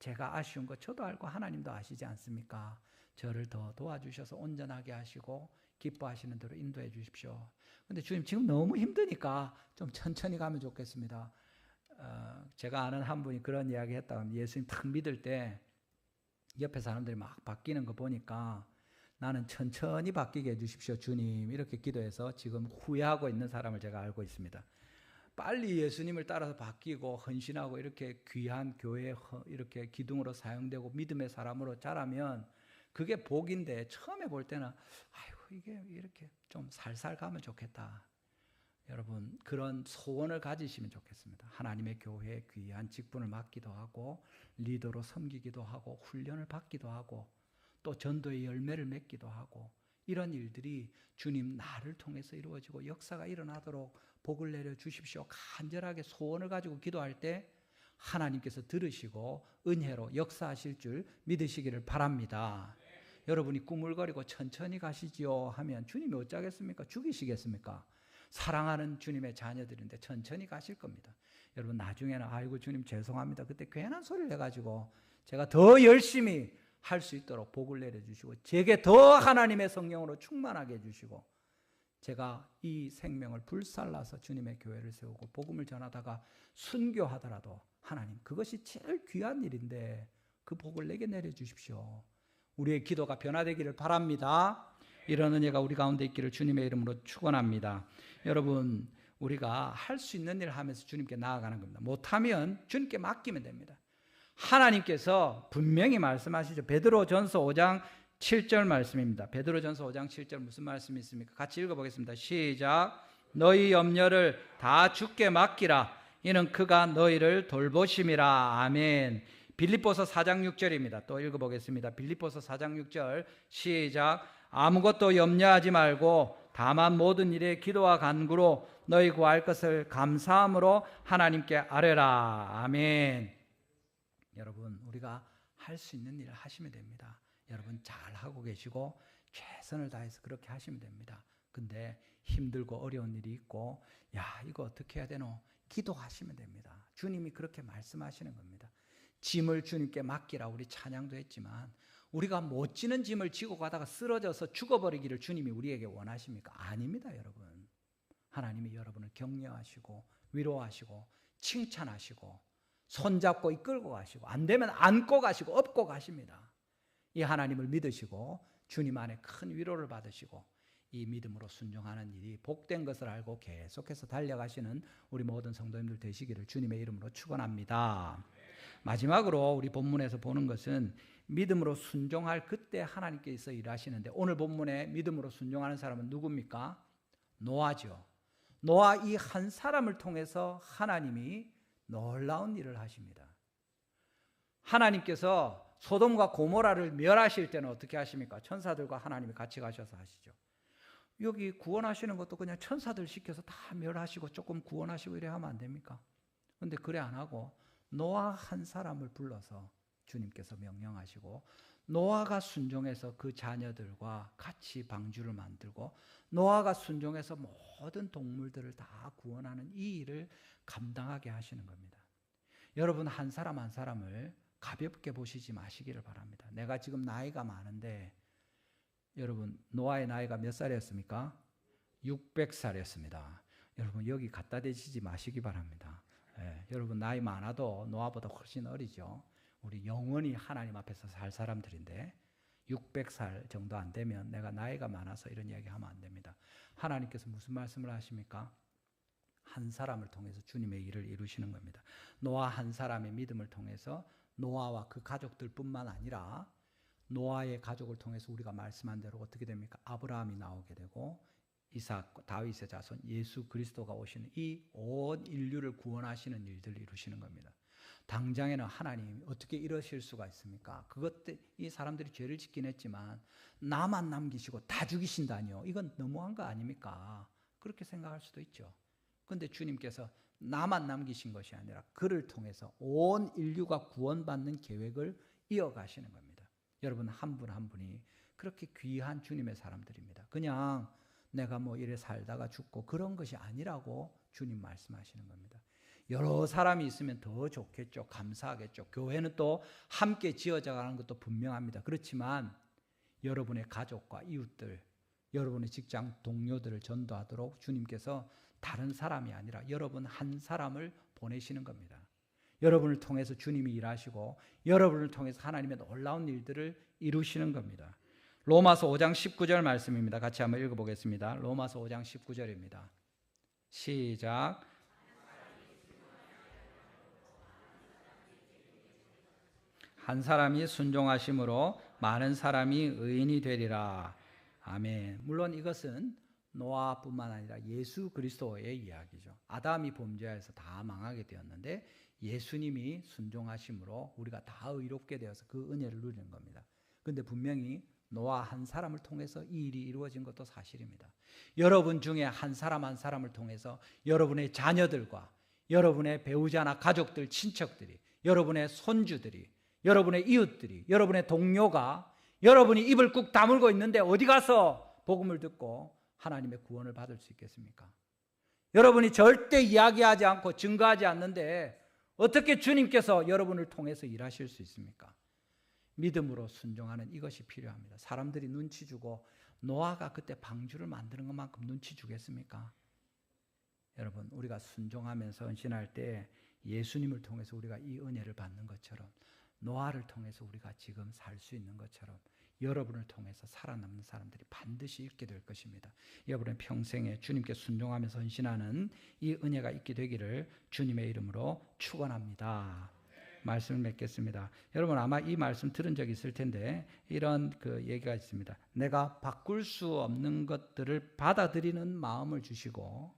제가 아쉬운 거 저도 알고 하나님도 아시지 않습니까? 저를 더 도와주셔서 온전하게 하시고 기뻐하시는 대로 인도해 주십시오. 근데 주님 지금 너무 힘드니까 좀 천천히 가면 좋겠습니다. 제가 아는 한 분이 그런 이야기 했다고, 예수님 딱 믿을 때 옆에 사람들이 막 바뀌는 거 보니까 나는 천천히 바뀌게 해주십시오 주님, 이렇게 기도해서 지금 후회하고 있는 사람을 제가 알고 있습니다. 빨리 예수님을 따라서 바뀌고 헌신하고 이렇게 귀한 교회에 이렇게 기둥으로 사용되고 믿음의 사람으로 자라면 그게 복인데, 처음에 볼 때는 아이고 이게 이렇게 좀 살살 가면 좋겠다. 여러분, 그런 소원을 가지시면 좋겠습니다. 하나님의 교회에 귀한 직분을 맡기도 하고 리더로 섬기기도 하고 훈련을 받기도 하고 또 전도의 열매를 맺기도 하고, 이런 일들이 주님 나를 통해서 이루어지고 역사가 일어나도록 복을 내려 주십시오. 간절하게 소원을 가지고 기도할 때 하나님께서 들으시고 은혜로 역사하실 줄 믿으시기를 바랍니다. 여러분이 꾸물거리고 천천히 가시지요 하면 주님이 어쩌겠습니까? 죽이시겠습니까? 사랑하는 주님의 자녀들인데 천천히 가실 겁니다. 여러분 나중에는 아이고 주님 죄송합니다. 그때 괜한 소리를 해가지고 제가 더 열심히 할 수 있도록 복을 내려주시고 제게 더 하나님의 성령으로 충만하게 해주시고 제가 이 생명을 불살라서 주님의 교회를 세우고 복음을 전하다가 순교하더라도 하나님 그것이 제일 귀한 일인데 그 복을 내게 내려주십시오. 우리의 기도가 변화되기를 바랍니다. 이런 은혜가 우리 가운데 있기를 주님의 이름으로 축원합니다. 여러분 우리가 할 수 있는 일을 하면서 주님께 나아가는 겁니다. 못하면 주님께 맡기면 됩니다. 하나님께서 분명히 말씀하시죠. 베드로전서 5장 7절 말씀입니다. 베드로전서 5장 7절 무슨 말씀이 있습니까? 같이 읽어보겠습니다. 시작. 너희 염려를 다 주께 맡기라. 이는 그가 너희를 돌보심이라. 아멘. 빌립보서 4장 6절입니다. 또 읽어보겠습니다. 빌립보서 4장 6절 시작. 아무것도 염려하지 말고 다만 모든 일에 기도와 간구로 너희 구할 것을 감사함으로 하나님께 아뢰라. 아멘. 여러분 우리가 할 수 있는 일을 하시면 됩니다. 여러분 잘하고 계시고 최선을 다해서 그렇게 하시면 됩니다. 근데 힘들고 어려운 일이 있고 야 이거 어떻게 해야 되노? 기도하시면 됩니다. 주님이 그렇게 말씀하시는 겁니다. 짐을 주님께 맡기라 우리 찬양도 했지만 우리가 못 지는 짐을 지고 가다가 쓰러져서 죽어버리기를 주님이 우리에게 원하십니까? 아닙니다. 여러분 하나님이 여러분을 격려하시고 위로하시고 칭찬하시고 손잡고 이끌고 가시고 안 되면 안고 가시고 업고 가십니다. 이 하나님을 믿으시고 주님 안에 큰 위로를 받으시고 이 믿음으로 순종하는 일이 복된 것을 알고 계속해서 달려가시는 우리 모든 성도님들 되시기를 주님의 이름으로 축원합니다. 마지막으로 우리 본문에서 보는 것은 믿음으로 순종할 그때 하나님께서 일하시는데 오늘 본문에 믿음으로 순종하는 사람은 누굽니까? 노아죠. 노아 이 한 사람을 통해서 하나님이 놀라운 일을 하십니다. 하나님께서 소돔과 고모라를 멸하실 때는 어떻게 하십니까? 천사들과 하나님이 같이 가셔서 하시죠. 여기 구원하시는 것도 그냥 천사들 시켜서 다 멸하시고 조금 구원하시고 이래 하면 안 됩니까? 그런데 그래 안 하고 노아 한 사람을 불러서 주님께서 명령하시고 노아가 순종해서 그 자녀들과 같이 방주를 만들고 노아가 순종해서 모든 동물들을 다 구원하는 이 일을 감당하게 하시는 겁니다. 여러분 한 사람 한 사람을 가볍게 보시지 마시기를 바랍니다. 내가 지금 나이가 많은데 여러분 노아의 나이가 몇 살이었습니까? 600살이었습니다. 여러분 여기 갖다 대시지 마시기 바랍니다. 여러분 나이 많아도 노아보다 훨씬 어리죠. 우리 영원히 하나님 앞에서 살 사람들인데 600살 정도 안 되면 내가 나이가 많아서 이런 이야기 하면 안 됩니다. 하나님께서 무슨 말씀을 하십니까? 한 사람을 통해서 주님의 일을 이루시는 겁니다. 노아 한 사람의 믿음을 통해서 노아와 그 가족들뿐만 아니라 노아의 가족을 통해서 우리가 말씀한 대로 어떻게 됩니까? 아브라함이 나오게 되고 이삭, 다윗의 자손, 예수 그리스도가 오시는 이 온 인류를 구원하시는 일들을 이루시는 겁니다. 당장에는 하나님이 어떻게 이러실 수가 있습니까? 이 사람들이 죄를 짓긴 했지만 나만 남기시고 다 죽이신다니요. 이건 너무한 거 아닙니까? 그렇게 생각할 수도 있죠. 그런데 주님께서 나만 남기신 것이 아니라 그를 통해서 온 인류가 구원받는 계획을 이어가시는 겁니다. 여러분 한 분 한 분이 그렇게 귀한 주님의 사람들입니다. 그냥 내가 뭐 이래 살다가 죽고 그런 것이 아니라고 주님 말씀하시는 겁니다. 여러 사람이 있으면 더 좋겠죠. 감사하겠죠. 교회는 또 함께 지어져 가는 것도 분명합니다. 그렇지만 여러분의 가족과 이웃들, 여러분의 직장 동료들을 전도하도록 주님께서 다른 사람이 아니라 여러분 한 사람을 보내시는 겁니다. 여러분을 통해서 주님이 일하시고 여러분을 통해서 하나님의 놀라운 일들을 이루시는 겁니다. 로마서 5장 19절 말씀입니다. 같이 한번 읽어보겠습니다. 로마서 5장 19절입니다. 시작. 한 사람이 순종하심으로 많은 사람이 의인이 되리라. 아멘. 물론 이것은 노아뿐만 아니라 예수 그리스도의 이야기죠. 아담이 범죄해서 다 망하게 되었는데 예수님이 순종하심으로 우리가 다 의롭게 되어서 그 은혜를 누리는 겁니다. 그런데 분명히 노아 한 사람을 통해서 이 일이 이루어진 것도 사실입니다. 여러분 중에 한 사람 한 사람을 통해서 여러분의 자녀들과 여러분의 배우자나 가족들, 친척들이, 여러분의 손주들이, 여러분의 이웃들이, 여러분의 동료가 여러분이 입을 꾹 다물고 있는데 어디 가서 복음을 듣고 하나님의 구원을 받을 수 있겠습니까? 여러분이 절대 이야기하지 않고 증거하지 않는데 어떻게 주님께서 여러분을 통해서 일하실 수 있습니까? 믿음으로 순종하는 이것이 필요합니다. 사람들이 눈치 주고 노아가 그때 방주를 만드는 것만큼 눈치 주겠습니까? 여러분, 우리가 순종하면서 헌신할 때 예수님을 통해서 우리가 이 은혜를 받는 것처럼, 노아를 통해서 우리가 지금 살 수 있는 것처럼 여러분을 통해서 살아남는 사람들이 반드시 있게 될 것입니다. 여러분의 평생에 주님께 순종하면서 헌신하는 이 은혜가 있게 되기를 주님의 이름으로 축원합니다. 말씀을 맺겠습니다. 여러분 아마 이 말씀 들은 적이 있을 텐데 이런 얘기가 있습니다. 내가 바꿀 수 없는 것들을 받아들이는 마음을 주시고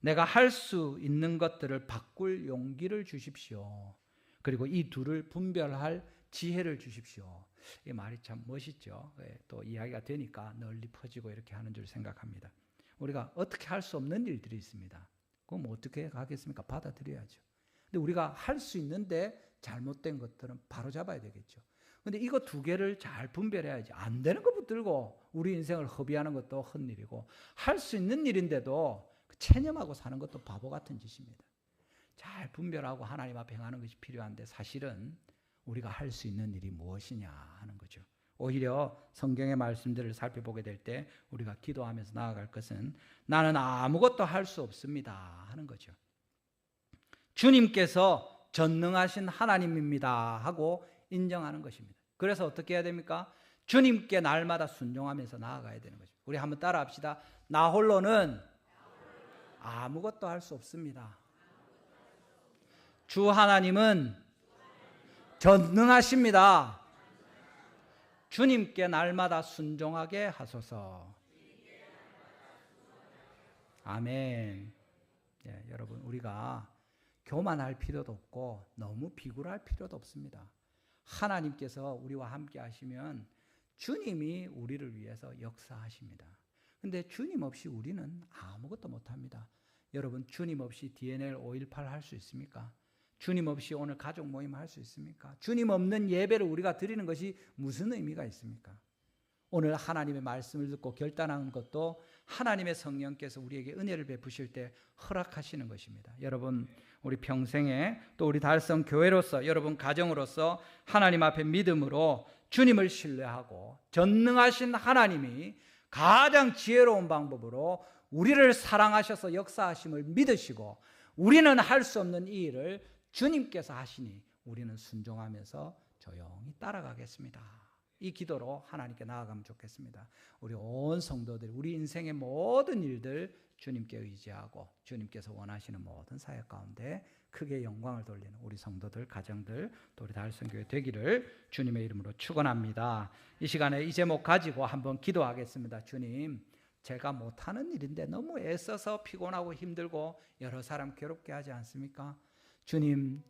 내가 할 수 있는 것들을 바꿀 용기를 주십시오. 그리고 이 둘을 분별할 지혜를 주십시오. 이 말이 참 멋있죠. 또 이야기가 되니까 널리 퍼지고 이렇게 하는 줄 생각합니다. 우리가 어떻게 할 수 없는 일들이 있습니다. 그럼 어떻게 하겠습니까? 받아들여야죠. 근데 우리가 할 수 있는데 잘못된 것들은 바로 잡아야 되겠죠. 근데 이거 두 개를 잘 분별해야지. 안 되는 거 붙들고 우리 인생을 허비하는 것도 헛일이고 할 수 있는 일인데도 체념하고 사는 것도 바보 같은 짓입니다. 잘 분별하고 하나님 앞에 행하는 것이 필요한데 사실은 우리가 할 수 있는 일이 무엇이냐 하는 거죠. 오히려 성경의 말씀들을 살펴보게 될 때 우리가 기도하면서 나아갈 것은 나는 아무것도 할 수 없습니다 하는 거죠. 주님께서 전능하신 하나님입니다 하고 인정하는 것입니다. 그래서 어떻게 해야 됩니까? 주님께 날마다 순종하면서 나아가야 되는 거죠. 우리 한번 따라 합시다. 나 홀로는 아무것도 할 수 없습니다. 주 하나님은 전능하십니다. 주님께 날마다 순종하게 하소서. 아멘. 예, 여러분 우리가 교만할 필요도 없고 너무 비굴할 필요도 없습니다. 하나님께서 우리와 함께 하시면 주님이 우리를 위해서 역사하십니다. 근데 주님 없이 우리는 아무것도 못합니다. 여러분 주님 없이 DNL 5.18 할 수 있습니까? 주님 없이 오늘 가족 모임 할 수 있습니까? 주님 없는 예배를 우리가 드리는 것이 무슨 의미가 있습니까? 오늘 하나님의 말씀을 듣고 결단하는 것도 하나님의 성령께서 우리에게 은혜를 베푸실 때 허락하시는 것입니다. 여러분 우리 평생에 또 우리 달성 교회로서 여러분 가정으로서 하나님 앞에 믿음으로 주님을 신뢰하고 전능하신 하나님이 가장 지혜로운 방법으로 우리를 사랑하셔서 역사하심을 믿으시고 우리는 할 수 없는 이 일을 주님께서 하시니 우리는 순종하면서 조용히 따라가겠습니다. 이 기도로 하나님께 나아가면 좋겠습니다. 우리 온 성도들, 우리 인생의 모든 일들 주님께 의지하고 주님께서 원하시는 모든 사역 가운데 크게 영광을 돌리는 우리 성도들, 가정들, 또 우리 달성교회 되기를 주님의 이름으로 축원합니다. 이 시간에 이 제목 가지고 한번 기도하겠습니다. 주님, 제가 못하는 일인데 너무 애써서 피곤하고 힘들고 여러 사람 괴롭게 하지 않습니까?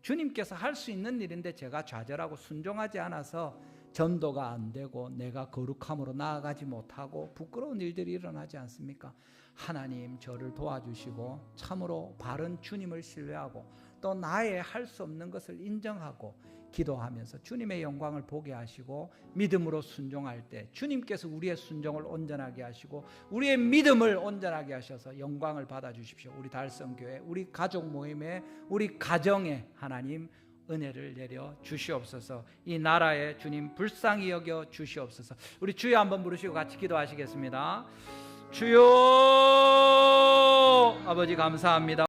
주님께서 할 수 있는 일인데 제가 좌절하고 순종하지 않아서 전도가 안 되고 내가 거룩함으로 나아가지 못하고 부끄러운 일들이 일어나지 않습니까? 하나님 저를 도와주시고 참으로 바른 주님을 신뢰하고 또 나의 할 수 없는 것을 인정하고 기도하면서 주님의 영광을 보게 하시고 믿음으로 순종할 때 주님께서 우리의 순종을 온전하게 하시고 우리의 믿음을 온전하게 하셔서 영광을 받아주십시오. 우리 달성교회, 우리 가족 모임에, 우리 가정에 하나님 은혜를 내려 주시옵소서. 이 나라에 주님 불쌍히 여겨 주시옵소서. 우리 주여 한번 부르시고 같이 기도하시겠습니다. 주여 아버지 감사합니다.